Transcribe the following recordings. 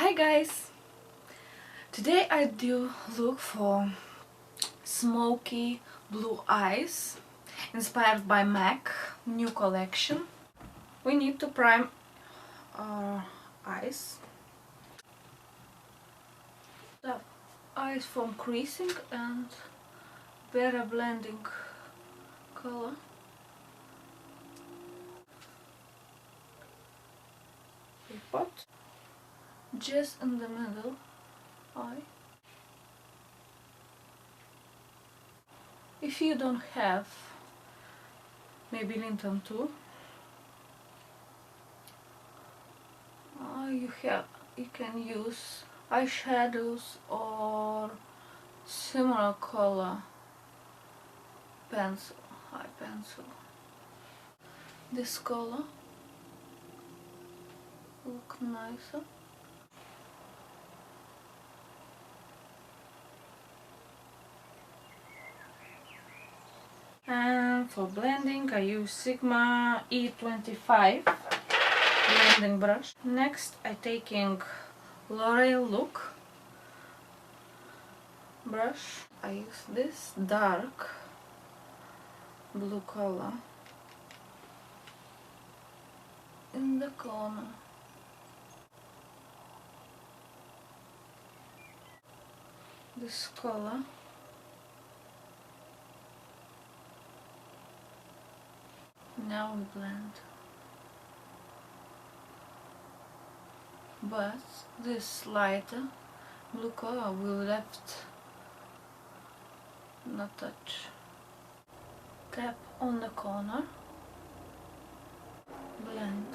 Hi guys! Today I do look for smoky blue eyes inspired by MAC new collection. We need to prime our eyes. The eyes from creasing and better blending color. We put just in the middle eye. If you don't have maybe Linton too, you can use eyeshadows or similar color pencil, eye pencil. This color look nicer. And for blending I use Sigma E25 blending brush. Next I taking L'Oreal Look brush. I use this dark blue color in the corner. This color now we blend. But this lighter blue color will left not touch. Tap on the corner, blend.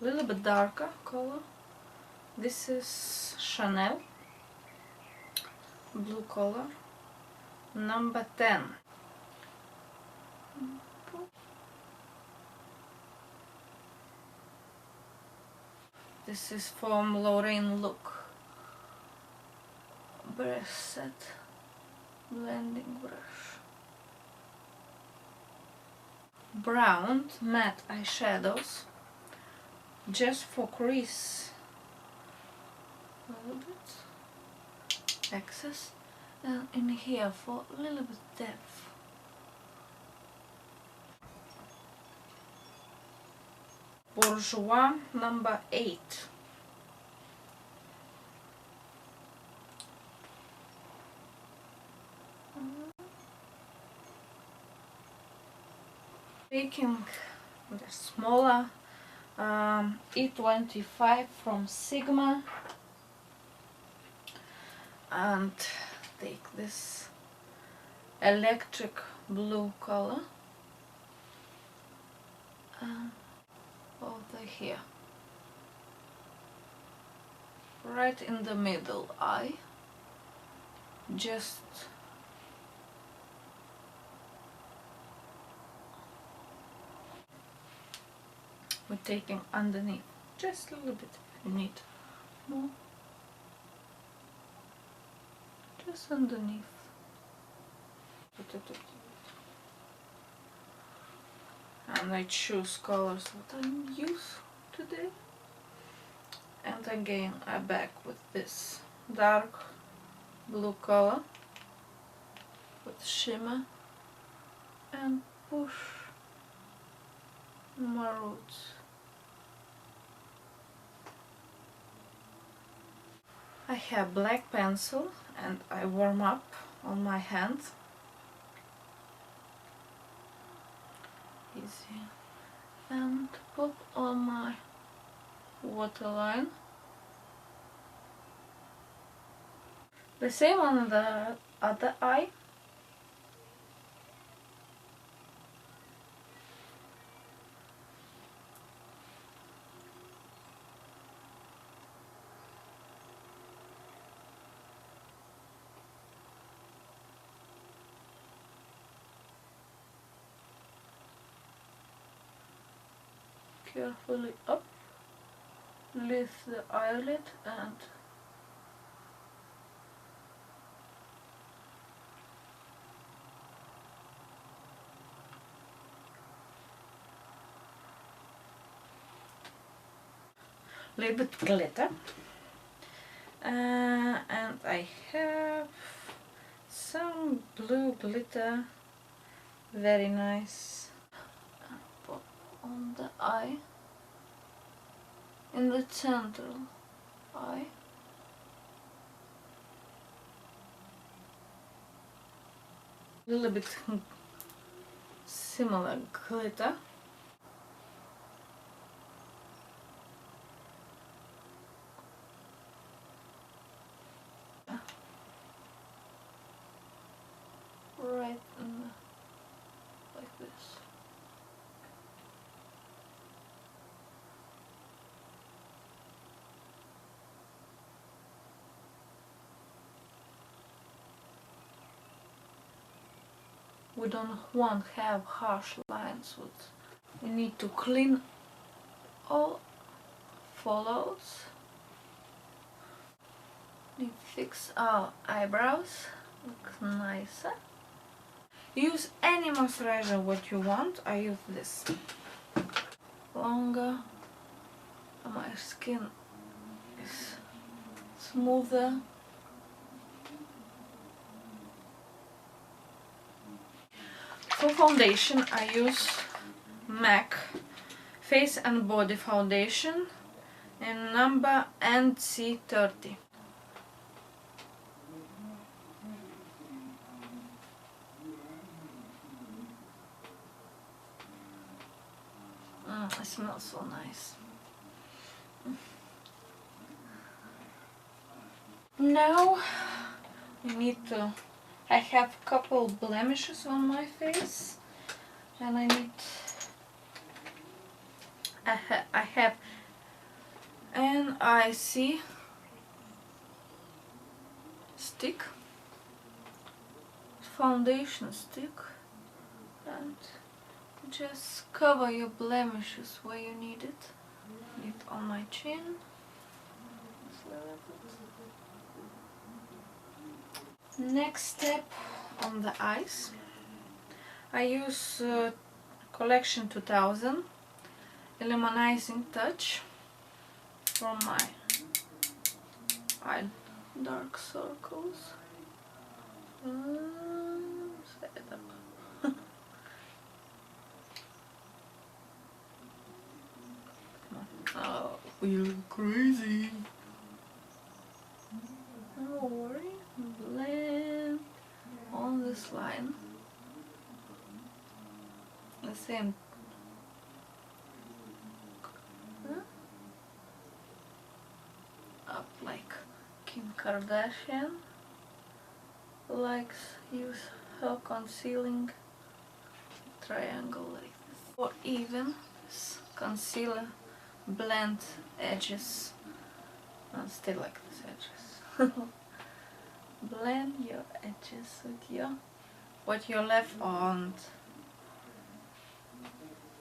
A little bit darker color. This is Chanel blue color, number 10. This is from L'Oreal Look brush set, blending brush. Brown matte eyeshadows, just for crease a little bit, excess, and in here for a little bit depth. Bourjois number 8. Taking the smaller E25 from Sigma and take this electric blue color over here, right in the middle eye, just we're taking underneath, just a little bit if you need more, just underneath. And I choose colors that I use today. And again I back with this dark blue color with shimmer and push my roots. I have black pencil and I warm up on my hand. Easy. And put on my waterline. The same on the other eye. Carefully up, lift the eyelid and little bit glitter. And I have some blue glitter, very nice. Put on the eye, in the central eye. A little bit similar glitter. Right in the, like this. We don't want to have harsh lines. We need to clean all follows. We fix our eyebrows, look nicer. Use any moisturizer what you want. I use this. Longer, my skin is smoother. For foundation I use MAC Face and Body Foundation in number NC30. It smells so nice. Now we need to, I have a couple blemishes on my face and I have NIC stick, foundation stick, and just cover your blemishes where you need it. Need on my chin. Next step, on the eyes. I use Collection 2000 Illuminizing Touch for my eye dark circles. Set it up. Oh, you look crazy. Don't worry, blend on this line. The same. Up like Kim Kardashian likes use her concealing triangle like this. For even concealer, blend edges and still like this edges. Blend your edges with what you left on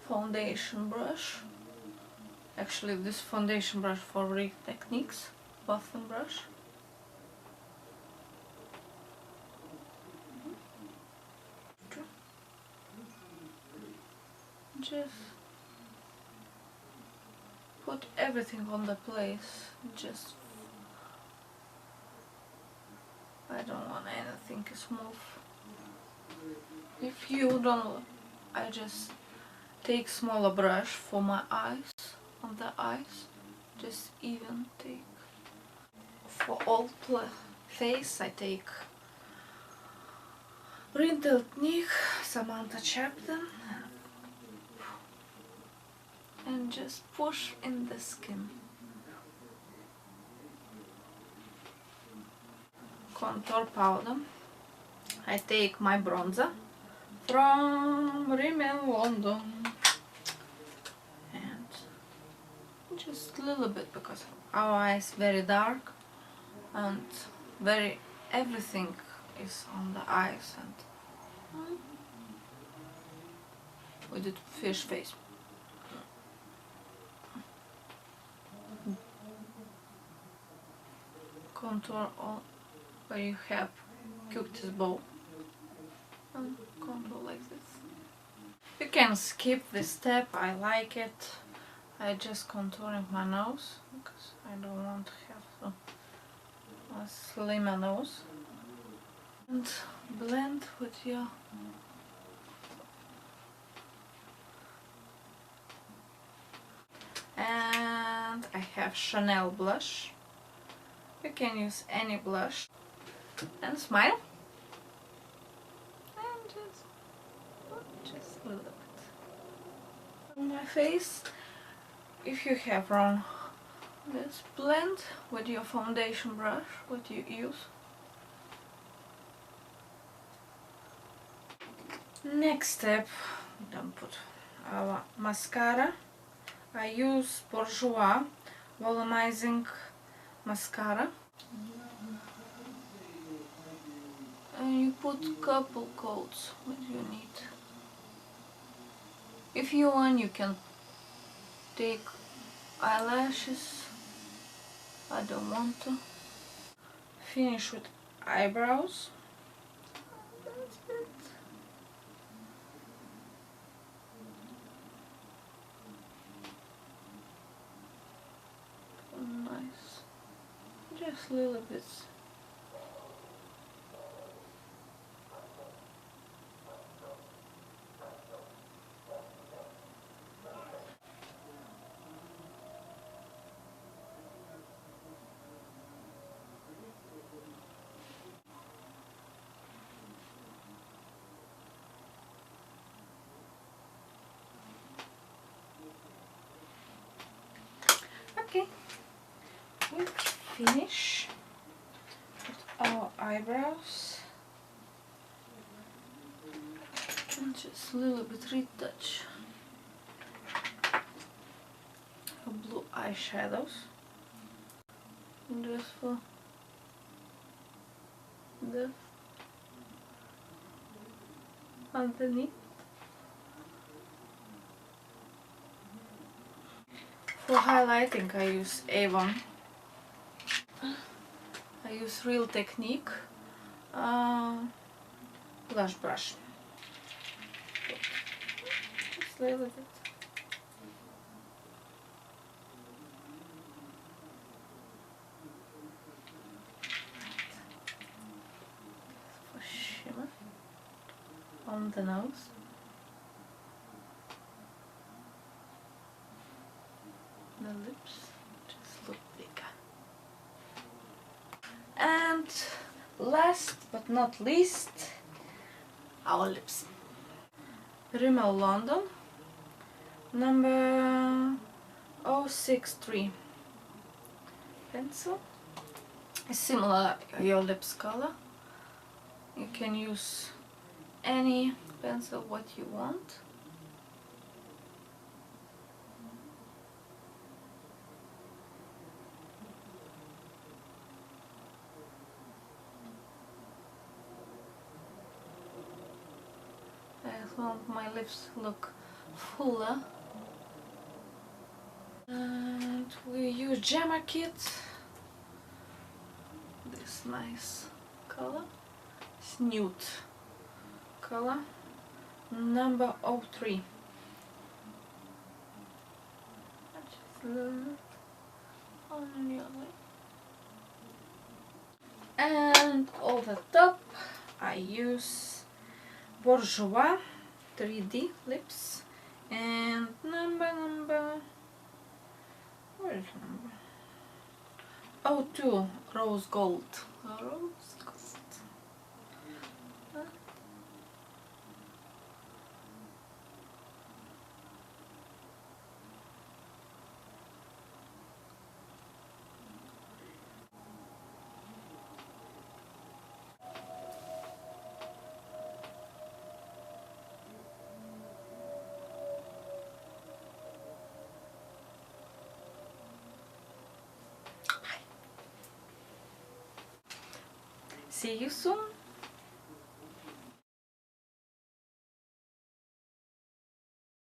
foundation brush. Actually this foundation brush for Real Techniques buffing brush. Just put everything on the place. Just I don't want anything smooth. If you don't, I just take smaller brush for my eyes, on the eyes, just even take. For all face I take Real Techniques Samantha Chapman and just push in the skin. Contour powder. I take my bronzer from Rimmel London and just a little bit because our eyes very dark and very everything is on the eyes and we did fish face. Contour all where you have cutis bow and contour like this. You can skip this step, I like it. I just contouring my nose. Look. I don't want to have a slimmer nose. And blend with your and I have Chanel blush. You can use any blush. And smile. And just a little bit on my face. If you have wrong, just blend with your foundation brush, what you use. Next step, we don't put our mascara. I use Bourjois volumizing mascara. And you put couple coats what you need. If you want, you can take eyelashes. I don't want to. Finish with eyebrows. That's it. Nice. Just a little bit. Okay, we finish with our eyebrows and just a little bit retouch of blue eyeshadows just for the underneath. For highlighting I use Avon. I use Real Technique blush brush. Just a little bit. For shimmer on the nose. The lips just look bigger. And last but not least, our lips. Rimmel London number 063 pencil. Similar your lips color. You can use any pencil what you want. I want my lips look fuller. And we use Gemma Kit. This nice color. It's nude color. Number 03. Just a little bit on the other. And over top I use Bourjois 3D lips and number where is number? 02 rose gold. Rose gold. See you soon.